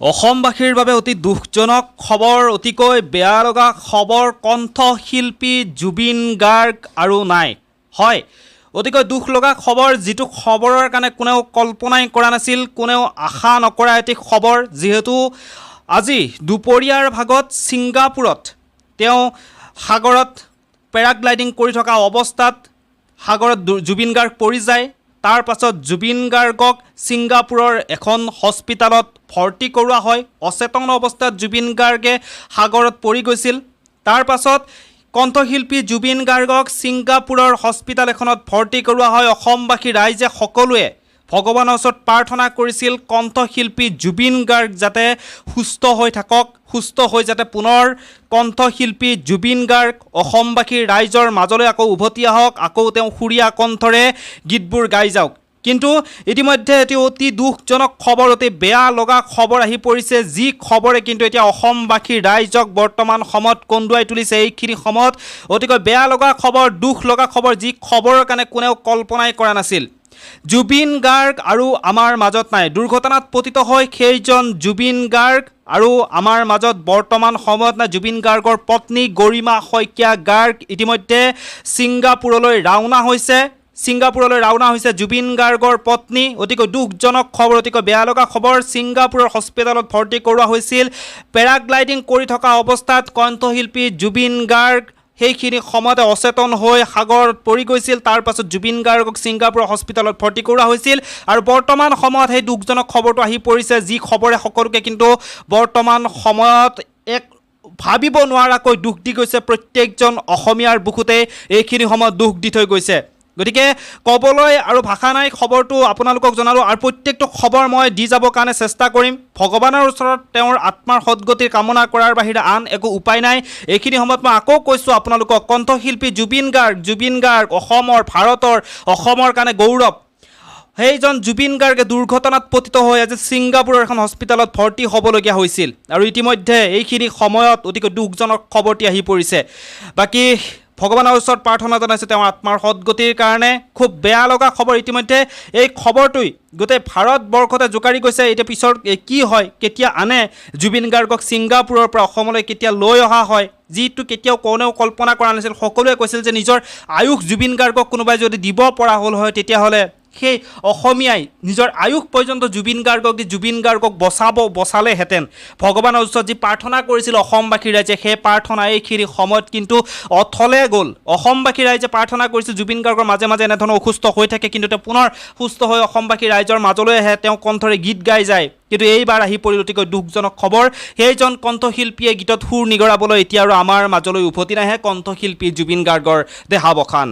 অসমবাসীৰ বাবে অতি দুখজনক খবৰ, অতিকৈ বেয়া লগা খবৰ। কণ্ঠশিল্পী জুবিন গাৰ্গ আৰু নাই। হয়, অতিকৈ দুখ লগা খবৰ, যিটো খবৰৰ কাৰণে কোনেও কল্পনাই কৰা নাছিল, কোনেও আশা নকৰা এটি খবৰ। যিহেতু আজি দুপৰীয়াৰ ভাগত ছিংগাপুৰত তেওঁ সাগৰত পেৰাগ্লাইডিং কৰি থকা অৱস্থাত সাগৰত জুবিন গাৰ্গ পৰি যায়। তাৰ পাছত জুবিন গাৰ্গক ছিংগাপুৰৰ এখন হস্পিটালত ভৰ্তি কৰোৱা হয়। অচেতন অৱস্থাত জুবিন গাৰ্গে সাগৰত পৰি গৈছিল। তাৰ পাছত কণ্ঠশিল্পী জুবিন গাৰ্গক ছিংগাপুৰৰ হস্পিটাল এখনত ভৰ্তি কৰোৱা হয়। অসমবাসী ৰাইজে সকলোৱে ভগৱানৰ ওচৰত প্ৰাৰ্থনা কৰিছিল কণ্ঠশিল্পী জুবিন গাৰ্গ যাতে সুস্থ হৈ থাকক, সুস্থ হৈ যাতে পুনৰ কণ্ঠশিল্পী জুবিন গাৰ্গ অসমবাসীৰ ৰাইজৰ মাজলৈ আকৌ উভতি আহক, আকৌ তেওঁ সুৰীয়া কণ্ঠৰে গীতবোৰ গাই যাওক। কিন্তু ইতিমধ্যে এটি অতি দুখজনক খবৰ, অতি বেয়া লগা খবৰ আহি পৰিছে, যি খবৰে কিন্তু এতিয়া অসমবাসীৰ ৰাইজক বৰ্তমান সময়ত কন্দুৱাই তুলিছে। এইখিনি সময়ত অতিকৈ বেয়া লগা খবৰ, দুখ লগা খবৰ, যি খবৰৰ কাৰণে কোনেও কল্পনাই কৰা নাছিল। জুবিন গাৰ্গ আৰু আমাৰ মাজত নাই। দুৰ্ঘটনাত পতিত হৈ সেইজন জুবিন গাৰ্গ আৰু আমাৰ মাজত বৰ্তমান সময়ত নাই। জুবিন গাৰ্গৰ পত্নী গৰিমা শইকীয়া গাৰ্গ ইতিমধ্যে ছিংগাপুৰলৈ ৰাওনা হৈছে। জুবিন গাৰ্গৰ পত্নী। অতিকৈ দুখজনক খবৰ, অতিকৈ বেয়া লগা খবৰ। ছিংগাপুৰৰ হস্পিটালত ভৰ্তি কৰোৱা হৈছিল। পেৰাগ্লাইডিং কৰি থকা অৱস্থাত কণ্ঠশিল্পী জুবিন গাৰ্গ সেইখিনি সময়তে অচেতন হৈ সাগৰত পৰি গৈছিল। তাৰ পাছত জুবিন গাৰ্গক ছিংগাপুৰৰ হস্পিটালত ভৰ্তি কৰোৱা হৈছিল। আৰু বৰ্তমান সময়ত সেই দুখজনক খবৰটো আহি পৰিছে, যি খবৰে সকলোকে কিন্তু বৰ্তমান সময়ত এক ভাবিব নোৱাৰাকৈ দুখ দি গৈছে। প্ৰত্যেকজন অসমীয়াৰ বুকুতে এইখিনি সময়ত দুখ দি থৈ গৈছে। গতিকে ক'বলৈ আৰু ভাষা নাই, খবৰটো আপোনালোকক জনালোঁ। আৰু প্ৰত্যেকটো খবৰ মই দি যাবৰ কাৰণে চেষ্টা কৰিম। ভগৱানৰ ওচৰত তেওঁৰ আত্মাৰ সদ্গতিৰ কামনা কৰাৰ বাহিৰে আন একো উপায় নাই। এইখিনি সময়ত মই আকৌ কৈছোঁ আপোনালোকক, কণ্ঠশিল্পী জুবিন গাৰ্গ অসমৰ, ভাৰতৰ, অসমৰ কাৰণে গৌৰৱ। সেইজন জুবিন গাৰ্গে দুৰ্ঘটনাত পতিত হৈ আজি ছিংগাপুৰৰ এখন হস্পিটালত ভৰ্তি হ'বলগীয়া হৈছিল। আৰু ইতিমধ্যে এইখিনি সময়ত অতিকৈ দুখজনক খবৰটি আহি পৰিছে। বাকী ভগৱানৰ ওচৰত প্ৰাৰ্থনা জনাইছে তেওঁৰ আত্মাৰ সদ্গতিৰ কাৰণে। খুব বেয়া লগা খবৰ। ইতিমধ্যে এই খবৰটোৱে গোটেই ভাৰতবৰ্ষতে জোকাৰি গৈছে। এতিয়া পিছৰ কি হয়, কেতিয়া আনে জুবিন গাৰ্গক ছিংগাপুৰৰ পৰা অসমলৈ কেতিয়া লৈ অহা হয়, যিটো কেতিয়াও কোনেও কল্পনা কৰা নাছিল। সকলোৱে কৈছিল যে নিজৰ আয়ুস জুবিন গাৰ্গক কোনোবাই যদি দিব পৰা হ'ল হয়, তেতিয়াহ'লে সেই অসমীয়াই নিজৰ আয়ুস পৰ্যন্ত জুবিন গাৰ্গক বচালেহেঁতেন। ভগৱানৰ ওচৰত যি প্ৰাৰ্থনা কৰিছিল অসমবাসী ৰাইজে, সেই প্ৰাৰ্থনা এইখিনি সময়ত কিন্তু অথলে গ'ল। অসমবাসী ৰাইজে প্ৰাৰ্থনা কৰিছিল জুবিন গাৰ্গৰ মাজে মাজে এনেধৰণৰ অসুস্থ হৈ থাকে, কিন্তু তেওঁ পুনৰ সুস্থ হৈ অসমবাসী ৰাইজৰ মাজলৈ আহে, তেওঁ কণ্ঠৰে গীত গাই যায়। কিন্তু এইবাৰ আহি পৰিল অতিকৈ দুখজনক খবৰ। সেইজন কণ্ঠশিল্পীয়ে গীতত সুৰ নিগৰাবলৈ এতিয়া আৰু আমাৰ মাজলৈ উভতি নাহে, কণ্ঠশিল্পী জুবিন গাৰ্গৰ দেহাৱসান।